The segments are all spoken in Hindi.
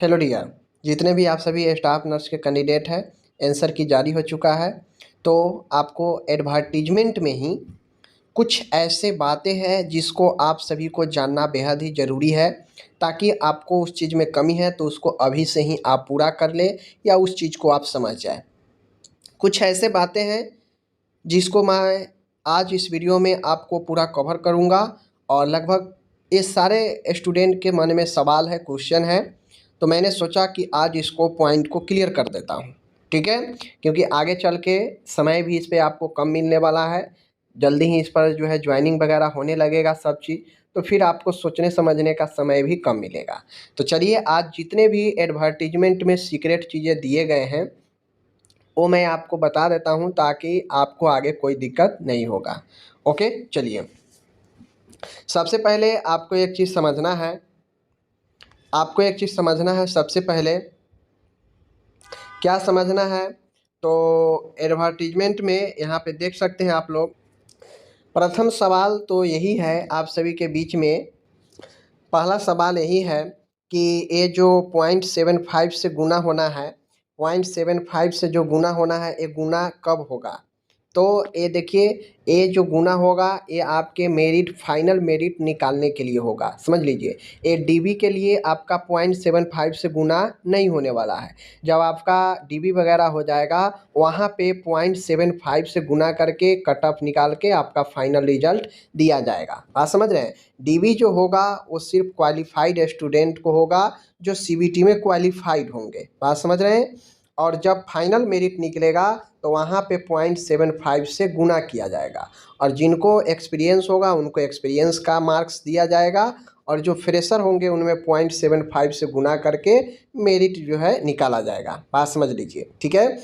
हेलो डियर, जितने भी आप सभी स्टाफ नर्स के कैंडिडेट हैं, आंसर की जारी हो चुका है। तो आपको एडवर्टीजमेंट में ही कुछ ऐसे बातें हैं जिसको आप सभी को जानना बेहद ही ज़रूरी है, ताकि आपको उस चीज़ में कमी है तो उसको अभी से ही आप पूरा कर लें या उस चीज़ को आप समझ जाएं। कुछ ऐसे बातें हैं जिसको मैं आज इस वीडियो में आपको पूरा कवर करूँगा, और लगभग ये सारे स्टूडेंट के मन में सवाल है, क्वेश्चन है। तो मैंने सोचा कि आज इसको पॉइंट को क्लियर कर देता हूँ, ठीक है। क्योंकि आगे चल के समय भी इस पे आपको कम मिलने वाला है, जल्दी ही इस पर जो है ज्वाइनिंग वगैरह होने लगेगा सब चीज़, तो फिर आपको सोचने समझने का समय भी कम मिलेगा। तो चलिए, आज जितने भी एडवर्टीजमेंट में सीक्रेट चीज़ें दिए गए हैं वो मैं आपको बता देता हूँ, ताकि आपको आगे कोई दिक्कत नहीं होगा। ओके, चलिए। सबसे पहले आपको एक चीज़ समझना है, सबसे पहले क्या समझना है। तो एडवर्टीजमेंट में यहाँ पे देख सकते हैं आप लोग, प्रथम सवाल तो यही है आप सभी के बीच में। पहला सवाल यही है कि ये जो 0.75 से गुना होना है, 0.75 से जो गुना होना है, ये गुना कब होगा। तो ये देखिए, ये जो गुना होगा ये आपके मेरिट, फाइनल मेरिट निकालने के लिए होगा। समझ लीजिए, ये डीबी के लिए आपका 0.75 से गुना नहीं होने वाला है। जब आपका डीबी वगैरह हो जाएगा, वहाँ पे 0.75 से गुना करके कट ऑफ निकाल के आपका फाइनल रिजल्ट दिया जाएगा। बात समझ रहे हैं। डीबी जो होगा वो सिर्फ क्वालिफाइड स्टूडेंट को होगा जो सीबीटी में क्वालिफाइड होंगे। बात समझ रहे हैं। और जब फाइनल मेरिट निकलेगा तो वहाँ पे 0.75 से गुना किया जाएगा, और जिनको एक्सपीरियंस होगा उनको एक्सपीरियंस का मार्क्स दिया जाएगा, और जो फ्रेशर होंगे उनमें 0.75 से गुना करके मेरिट जो है निकाला जाएगा। बात समझ लीजिए, ठीक है।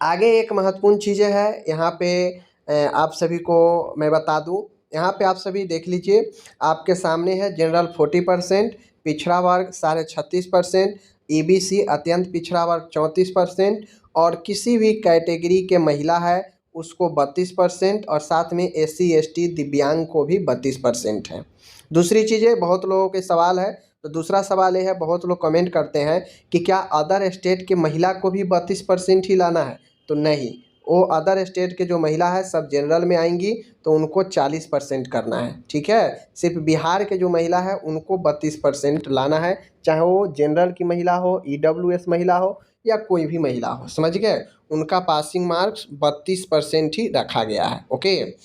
आगे एक महत्वपूर्ण चीज़ें है यहाँ पे, आप सभी को मैं बता दूँ। यहाँ पे आप सभी देख लीजिए, आपके सामने है जनरल 40%, पिछड़ा वर्ग 36.5%, ईबीसी अत्यंत पिछड़ा वर्ग 34%, और किसी भी कैटेगरी के महिला है उसको 32%, और साथ में एससी एसटी दिव्यांग को भी 32% है। दूसरी चीज़ें, बहुत लोगों के सवाल है, तो दूसरा सवाल ये है, बहुत लोग कमेंट करते हैं कि क्या अदर स्टेट के महिला को भी 32% ही लाना है। तो नहीं, वो अदर स्टेट के जो महिला है सब जनरल में आएंगी, तो उनको 40% करना है, ठीक है। सिर्फ बिहार के जो महिला है उनको 32% लाना है, चाहे वो जनरल की महिला हो, ईडब्ल्यूएस महिला हो, या कोई भी महिला हो। समझ गए, उनका पासिंग मार्क्स 32% ही रखा गया है। ओके,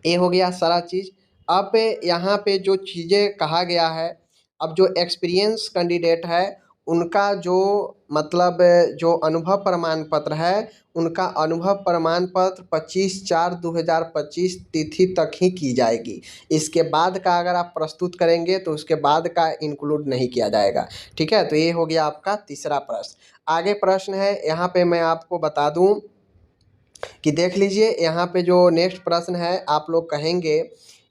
ये हो गया सारा चीज़। अब यहाँ पे जो चीज़ें कहा गया है, अब जो एक्सपीरियंस कैंडिडेट है उनका जो मतलब जो अनुभव प्रमाण पत्र है, उनका अनुभव प्रमाण पत्र 25/4/2025 तिथि तक ही की जाएगी। इसके बाद का अगर आप प्रस्तुत करेंगे तो उसके बाद का इंक्लूड नहीं किया जाएगा, ठीक है। तो ये हो गया आपका तीसरा प्रश्न। आगे प्रश्न है, यहाँ पे मैं आपको बता दूँ कि देख लीजिए, यहाँ पे जो नेक्स्ट प्रश्न है, आप लोग कहेंगे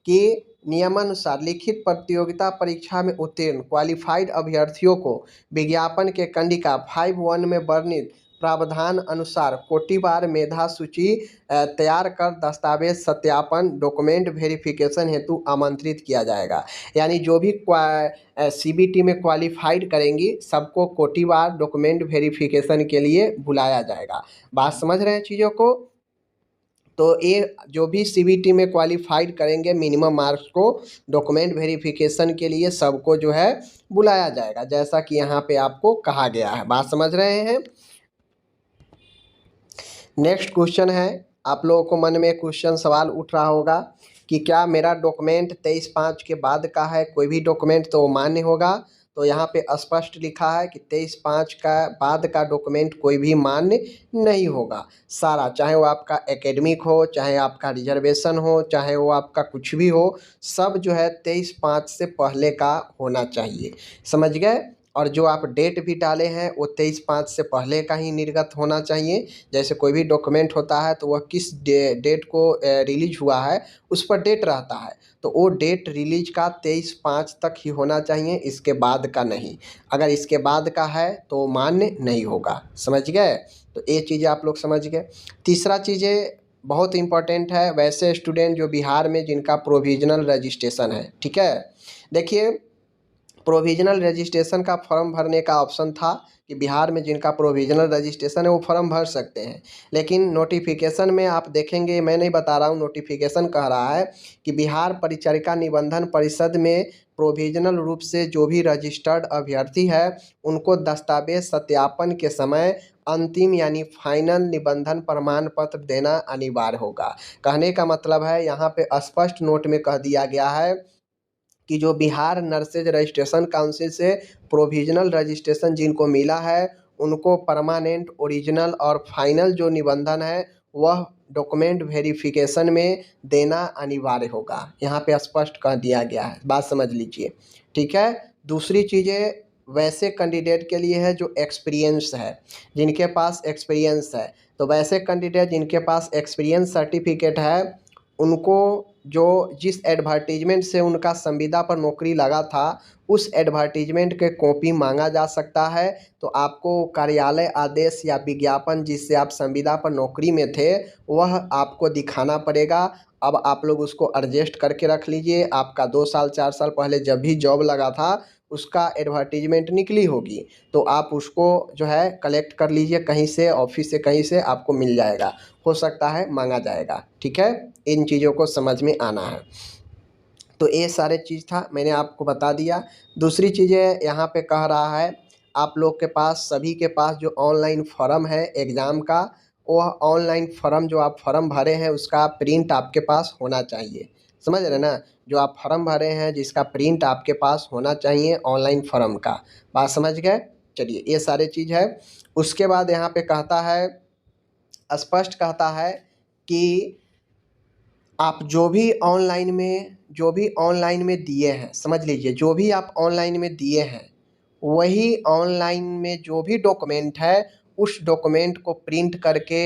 कि नियमानुसार लिखित प्रतियोगिता परीक्षा में उत्तीर्ण क्वालिफाइड अभ्यर्थियों को विज्ञापन के कंडिका 5(1) में वर्णित प्रावधान अनुसार कोटिवार मेधा सूची तैयार कर दस्तावेज सत्यापन डॉक्यूमेंट वेरिफिकेशन हेतु आमंत्रित किया जाएगा। यानी जो भी सीबीटी में क्वालिफाइड करेंगी सबको कोटिवार डॉक्यूमेंट वेरिफिकेशन के लिए बुलाया जाएगा। बात समझ रहे हैं चीज़ों को। तो ये जो भी सीबीटी में क्वालिफाइड करेंगे मिनिमम मार्क्स को डॉक्यूमेंट वेरिफिकेशन के लिए सबको जो है बुलाया जाएगा, जैसा कि यहाँ पे आपको कहा गया है। बात समझ रहे हैं। नेक्स्ट क्वेश्चन है, आप लोगों को मन में क्वेश्चन सवाल उठ रहा होगा कि क्या मेरा डॉक्यूमेंट 23/5 के बाद का है, कोई भी डॉक्यूमेंट तो मान्य होगा। तो यहाँ पे स्पष्ट लिखा है कि 23/5 का बाद का डॉक्यूमेंट कोई भी मान्य नहीं होगा। सारा, चाहे वो आपका एकेडमिक हो, चाहे आपका रिजर्वेशन हो, चाहे वो आपका कुछ भी हो, सब जो है 23/5 से पहले का होना चाहिए। समझ गए। और जो आप डेट भी डाले हैं वो 23/5 से पहले का ही निर्गत होना चाहिए। जैसे कोई भी डॉक्यूमेंट होता है तो वह किस डेट को रिलीज हुआ है उस पर डेट रहता है, तो वो डेट रिलीज का 23/5 तक ही होना चाहिए, इसके बाद का नहीं। अगर इसके बाद का है तो मान्य नहीं होगा। समझ गए। तो ये चीज़ें आप लोग समझ गए। तीसरा चीज़ें बहुत इम्पोर्टेंट है, वैसे स्टूडेंट जो बिहार में जिनका प्रोविजनल रजिस्ट्रेशन है, ठीक है। देखिए, प्रोविजनल रजिस्ट्रेशन का फॉर्म भरने का ऑप्शन था कि बिहार में जिनका प्रोविजनल रजिस्ट्रेशन है वो फॉर्म भर सकते हैं। लेकिन नोटिफिकेशन में आप देखेंगे, मैं नहीं बता रहा हूँ, नोटिफिकेशन कह रहा है कि बिहार परिचारिका निबंधन परिषद में प्रोविजनल रूप से जो भी रजिस्टर्ड अभ्यर्थी है उनको दस्तावेज सत्यापन के समय अंतिम यानी फाइनल निबंधन प्रमाण पत्र देना अनिवार्य होगा। कहने का मतलब है यहाँ पे स्पष्ट नोट में कह दिया गया है कि जो बिहार नर्सेज रजिस्ट्रेशन काउंसिल से प्रोविजनल रजिस्ट्रेशन जिनको मिला है उनको परमानेंट, ओरिजिनल और फाइनल जो निबंधन है वह डॉक्यूमेंट वेरिफिकेशन में देना अनिवार्य होगा। यहाँ पे स्पष्ट कह दिया गया है, बात समझ लीजिए, ठीक है। दूसरी चीज़ें वैसे कैंडिडेट के लिए है जो एक्सपीरियंस है, जिनके पास एक्सपीरियंस है। तो वैसे कैंडिडेट जिनके पास एक्सपीरियंस सर्टिफिकेट है उनको जो जिस एडवर्टीजमेंट से उनका संविदा पर नौकरी लगा था उस एडवर्टीजमेंट के कॉपी मांगा जा सकता है। तो आपको कार्यालय आदेश या विज्ञापन जिससे आप संविदा पर नौकरी में थे वह आपको दिखाना पड़ेगा। अब आप लोग उसको एडजस्ट करके रख लीजिए। आपका 2 साल 4 साल पहले जब भी जॉब लगा था उसका एडवर्टीजमेंट निकली होगी, तो आप उसको जो है कलेक्ट कर लीजिए कहीं से, ऑफिस से कहीं से आपको मिल जाएगा, हो सकता है मांगा जाएगा, ठीक है। इन चीज़ों को समझ में आना है। तो ये सारे चीज़ था, मैंने आपको बता दिया। दूसरी चीज़ें यहाँ पे कह रहा है आप लोग के पास, सभी के पास जो ऑनलाइन फॉर्म है एग्ज़ाम का, वह ऑनलाइन फॉर्म जो आप फॉर्म भरे हैं उसका प्रिंट आपके पास होना चाहिए। समझ रहे ना, जो आप फॉर्म भरे हैं जिसका प्रिंट आपके पास होना चाहिए ऑनलाइन फॉर्म का, बात समझ गए। चलिए ये सारे चीज़ है। उसके बाद यहाँ पे कहता है, स्पष्ट कहता है कि आप जो भी ऑनलाइन में दिए हैं, समझ लीजिए जो भी आप ऑनलाइन में दिए हैं वही ऑनलाइन में जो भी डॉक्यूमेंट है उस डॉक्यूमेंट को प्रिंट करके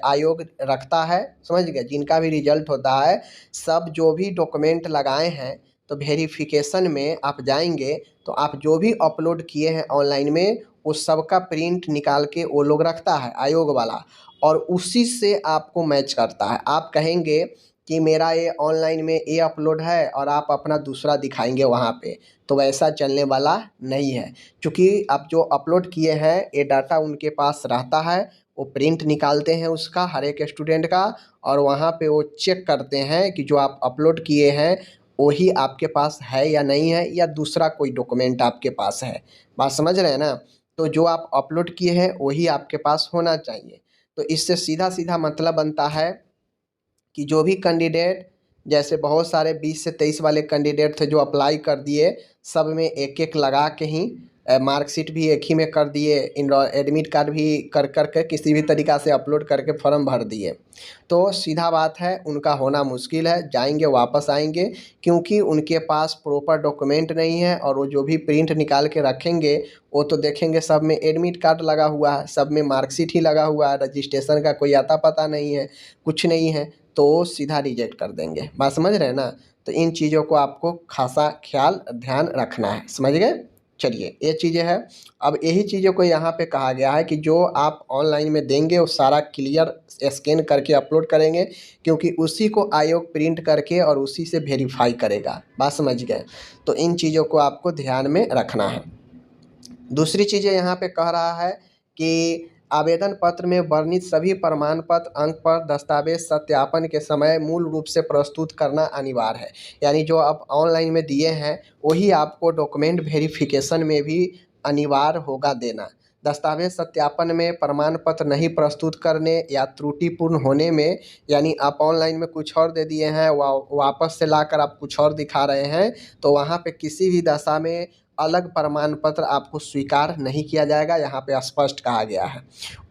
आयोग रखता है। समझ गए, जिनका भी रिजल्ट होता है सब जो भी डॉक्यूमेंट लगाए हैं तो वेरिफिकेशन में आप जाएंगे तो आप जो भी अपलोड किए हैं ऑनलाइन में उस सब का प्रिंट निकाल के वो लोग रखता है आयोग वाला, और उसी से आपको मैच करता है। आप कहेंगे कि मेरा ये ऑनलाइन में ये अपलोड है और आप अपना दूसरा दिखाएंगे वहाँ पे, तो वैसा चलने वाला नहीं है। क्योंकि आप जो अपलोड किए हैं ये डाटा उनके पास रहता है, वो प्रिंट निकालते हैं उसका हर एक स्टूडेंट का, और वहाँ पे वो चेक करते हैं कि जो आप अपलोड किए हैं वही आपके पास है या नहीं है, या दूसरा कोई डॉक्यूमेंट आपके पास है। बात समझ रहे हैं ना। तो जो आप अपलोड किए हैं वही आपके पास होना चाहिए। तो इससे सीधा सीधा मतलब बनता है कि जो भी कैंडिडेट, जैसे बहुत सारे 20 से 23 वाले कैंडिडेट थे जो अप्लाई कर दिए, सब में एक एक लगा के ही मार्कशीट भी एक ही में कर दिए, एडमिट कार्ड भी कर के किसी भी तरीक़ा से अपलोड करके फॉर्म भर दिए। तो सीधा बात है उनका होना मुश्किल है, जाएंगे वापस आएंगे, क्योंकि उनके पास प्रॉपर डॉक्यूमेंट नहीं है। और वो जो भी प्रिंट निकाल के रखेंगे वो तो देखेंगे सब में एडमिट कार्ड लगा हुआ है, सब में मार्कशीट ही लगा हुआ है, रजिस्ट्रेशन का कोई आता पता नहीं है, कुछ नहीं है, तो सीधा रिजेक्ट कर देंगे। बात समझ रहे हैं ना। तो इन चीज़ों को आपको खासा ख्याल ध्यान रखना है, समझ गए। चलिए ये चीज़ें हैं। अब यही चीज़ों को यहाँ पे कहा गया है कि जो आप ऑनलाइन में देंगे वो सारा क्लियर स्कैन करके अपलोड करेंगे, क्योंकि उसी को आयोग प्रिंट करके और उसी से वेरीफाई करेगा। बात समझ गए। तो इन चीज़ों को आपको ध्यान में रखना है। दूसरी चीज़ें यहाँ पे कह रहा है कि आवेदन पत्र में वर्णित सभी प्रमाण पत्र अंक पर दस्तावेज सत्यापन के समय मूल रूप से प्रस्तुत करना अनिवार्य है। यानी जो आप ऑनलाइन में दिए हैं वही आपको डॉक्यूमेंट वेरिफिकेशन में भी अनिवार्य होगा देना। दस्तावेज सत्यापन में प्रमाण पत्र नहीं प्रस्तुत करने या त्रुटिपूर्ण होने में, यानी आप ऑनलाइन में कुछ और दे दिए हैं वापस से लाकर आप कुछ और दिखा रहे हैं, तो वहाँ पे किसी भी दशा में अलग प्रमाण पत्र आपको स्वीकार नहीं किया जाएगा। यहाँ पे स्पष्ट कहा गया है।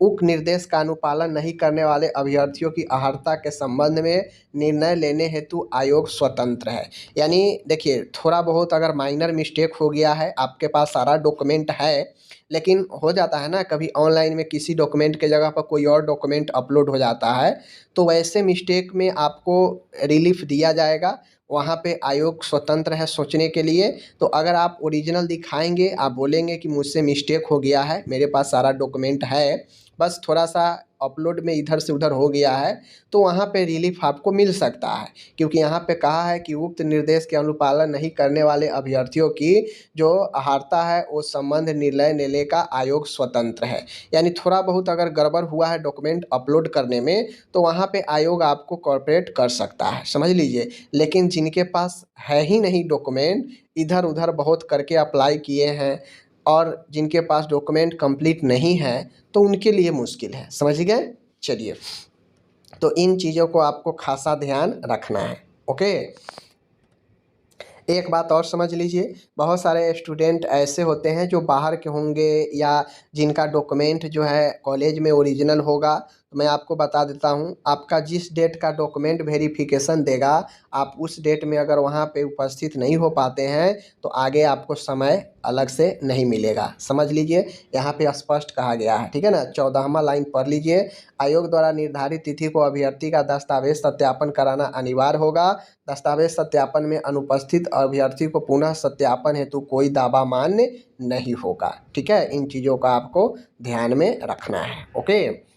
उक्त निर्देश का अनुपालन नहीं करने वाले अभ्यर्थियों की अर्हता के संबंध में निर्णय लेने हेतु आयोग स्वतंत्र है। यानी देखिए, थोड़ा बहुत अगर माइनर मिस्टेक हो गया है, आपके पास सारा डॉक्यूमेंट है, लेकिन हो जाता है ना कभी ऑनलाइन में किसी डॉक्यूमेंट के जगह पर कोई और डॉक्यूमेंट अपलोड हो जाता है, तो वैसे मिस्टेक में आपको रिलीफ दिया जाएगा। वहाँ पे आयोग स्वतंत्र है सोचने के लिए। तो अगर आप ओरिजिनल दिखाएंगे, आप बोलेंगे कि मुझसे मिस्टेक हो गया है, मेरे पास सारा डॉक्यूमेंट है, बस थोड़ा सा अपलोड में इधर से उधर हो गया है तो वहाँ पे रिलीफ आपको मिल सकता है, क्योंकि यहाँ पे कहा है कि उक्त निर्देश के अनुपालन नहीं करने वाले अभ्यर्थियों की जो अहार्ता है वो संबंध निर्णय लेने का आयोग स्वतंत्र है। यानी थोड़ा बहुत अगर गड़बड़ हुआ है डॉक्यूमेंट अपलोड करने में तो वहाँ पे आयोग आपको कॉर्पोरेट कर सकता है, समझ लीजिए। लेकिन जिनके पास है ही नहीं डॉक्यूमेंट, इधर उधर बहुत करके अप्लाई किए हैं और जिनके पास डॉक्यूमेंट कंप्लीट नहीं है तो उनके लिए मुश्किल है, समझ गए। चलिए, तो इन चीज़ों को आपको खासा ध्यान रखना है। ओके, एक बात और समझ लीजिए, बहुत सारे स्टूडेंट ऐसे होते हैं जो बाहर के होंगे या जिनका डॉक्यूमेंट जो है कॉलेज में ओरिजिनल होगा। तो मैं आपको बता देता हूँ, आपका जिस डेट का डॉक्यूमेंट वेरिफिकेशन देगा, आप उस डेट में अगर वहाँ पे उपस्थित नहीं हो पाते हैं तो आगे आपको समय अलग से नहीं मिलेगा, समझ लीजिए। यहाँ पे स्पष्ट कहा गया है, ठीक है ना। 14वां लाइन पढ़ लीजिए। आयोग द्वारा निर्धारित तिथि को अभ्यर्थी का दस्तावेज सत्यापन कराना अनिवार्य होगा। दस्तावेज सत्यापन में अनुपस्थित अभ्यर्थी को पुनः सत्यापन हेतु कोई दावा मान्य नहीं होगा, ठीक है। इन चीज़ों का आपको ध्यान में रखना है। ओके,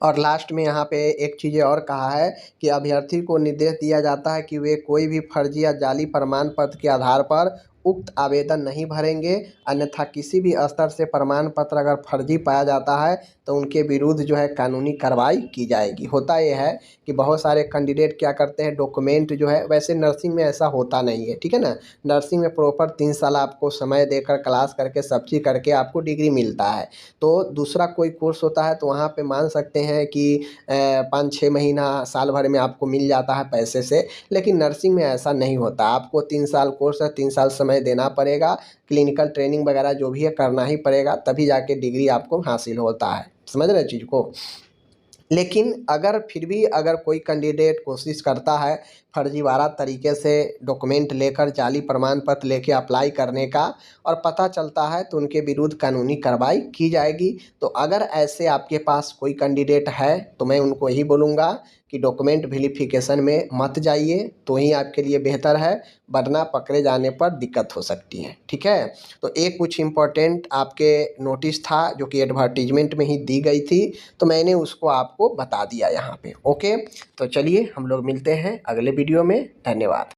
और लास्ट में यहाँ पे एक चीज़ें और कहा है कि अभ्यर्थी को निर्देश दिया जाता है कि वे कोई भी फर्जी या जाली प्रमाण पत्र के आधार पर उक्त आवेदन नहीं भरेंगे, अन्यथा किसी भी स्तर से प्रमाण पत्र अगर फर्जी पाया जाता है तो उनके विरुद्ध जो है कानूनी कार्रवाई की जाएगी। होता यह है कि बहुत सारे कैंडिडेट क्या करते हैं, डॉक्यूमेंट जो है, वैसे नर्सिंग में ऐसा होता नहीं है, ठीक है ना। नर्सिंग में प्रॉपर 3 साल आपको समय देकर क्लास करके सब चीज़ करके आपको डिग्री मिलता है। तो दूसरा कोई कोर्स होता है तो वहाँ पे मान सकते हैं कि 5-6 महीना साल भर में आपको मिल जाता है पैसे से, लेकिन नर्सिंग में ऐसा नहीं होता। आपको 3 साल कोर्स है, 3 साल समय देना पड़ेगा, क्लिनिकल ट्रेनिंग वगैरह जो भी है करना ही पड़ेगा, तभी जाके डिग्री आपको हासिल होता है, समझ रहे चीज़ को। लेकिन अगर फिर भी अगर कोई कैंडिडेट कोशिश करता है फर्जीवाड़ा तरीके से डॉक्यूमेंट लेकर जाली प्रमाण पत्र लेके अप्लाई करने का और पता चलता है तो उनके विरुद्ध कानूनी कार्रवाई की जाएगी। तो अगर ऐसे आपके पास कोई कैंडिडेट है तो मैं उनको यही बोलूँगा कि डॉक्यूमेंट वेरिफिकेशन में मत जाइए, तो ही आपके लिए बेहतर है, वरना पकड़े जाने पर दिक्कत हो सकती है, ठीक है। तो एक कुछ इम्पोर्टेंट आपके नोटिस था जो कि एडवर्टीजमेंट में ही दी गई थी, तो मैंने उसको आपको बता दिया यहाँ पे। ओके, तो चलिए हम लोग मिलते हैं अगले वीडियो में। धन्यवाद।